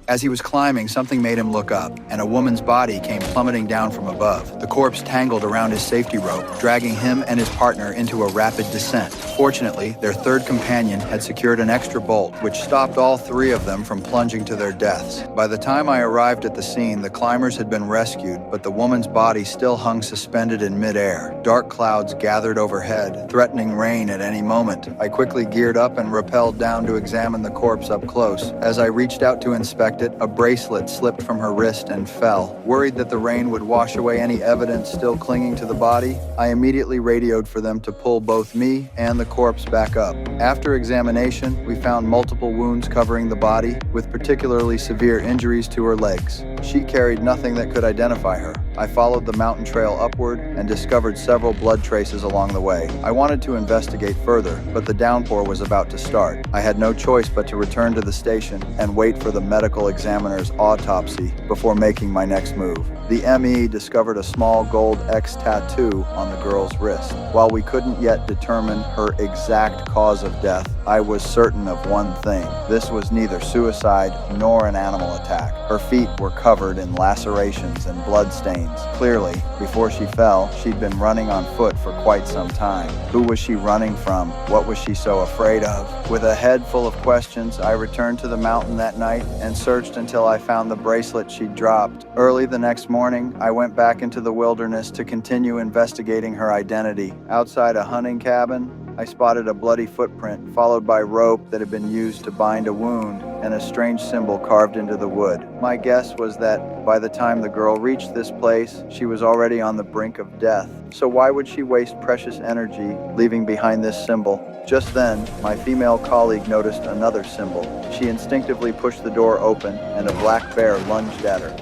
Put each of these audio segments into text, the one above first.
As he was climbing, something made him look up, and a woman's body came plummeting down from above. The corpse tangled around his safety rope, dragging him and his partner into a rapid descent. Fortunately, their third companion had secured an extra bolt, which stopped all three of them from plunging to their deaths. By the time I arrived at the scene, the climbers had been rescued, but the woman's body still hung suspended in midair. Dark clouds gathered overhead, threatening rain at any moment. I quickly geared up and rappelled down to examine the corpse up close. As I reached out to inspect it, a bracelet slipped from her wrist and fell. Worried that the rain would wash away any evidence still clinging to the body, I immediately radioed for them to pull both me and the corpse back up. After examination, we found multiple wounds covering the body, with particularly severe injuries to her legs. She carried nothing that could identify her. I followed the mountain trail upward and discovered several blood traces along the way. I wanted to investigate further, but the downpour was about to start. I had no choice but to return to the station and wait for the medical examiner's autopsy before making my next move. The ME discovered a small gold X tattoo on the girl's wrist. While we couldn't yet determine her exact cause of death, I was certain of one thing. This was neither suicide nor an animal attack. Her feet were covered in lacerations and bloodstains. Clearly, before she fell, she'd been running on foot for quite some time. Who was she running from? What was she so afraid of? With a head full of questions, I returned to the mountain that night and searched until I found the bracelet she'd dropped. Early the next morning, I went back into the wilderness to continue investigating her identity. Outside a hunting cabin, I spotted a bloody footprint, followed by rope that had been used to bind a wound and a strange symbol carved into the wood. My guess was that by the time the girl reached this place, she was already on the brink of death. So why would she waste precious energy leaving behind this symbol? Just then, my female colleague noticed another symbol. She instinctively pushed the door open, and a black bear lunged at her.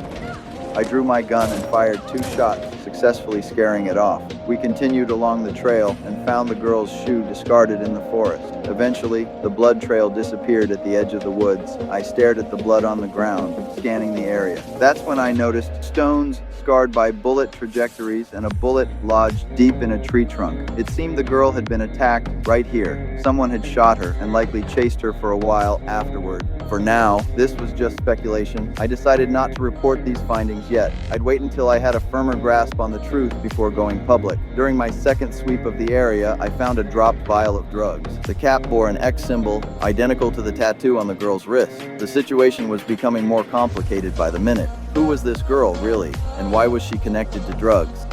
I drew my gun and fired 2 shots, successfully scaring it off. We continued along the trail and found the girl's shoe discarded in the forest. Eventually, the blood trail disappeared at the edge of the woods. I stared at the blood on the ground, scanning the area. That's when I noticed stones scarred by bullet trajectories and a bullet lodged deep in a tree trunk. It seemed the girl had been attacked right here. Someone had shot her and likely chased her for a while afterward. For now, this was just speculation. I decided not to report these findings yet. I'd wait until I had a firmer grasp on the truth before going public. During my second sweep of the area, I found a dropped vial of drugs. The cap bore an X symbol, identical to the tattoo on the girl's wrist. The situation was becoming more complicated by the minute. Who was this girl, really? And why was she connected to drugs?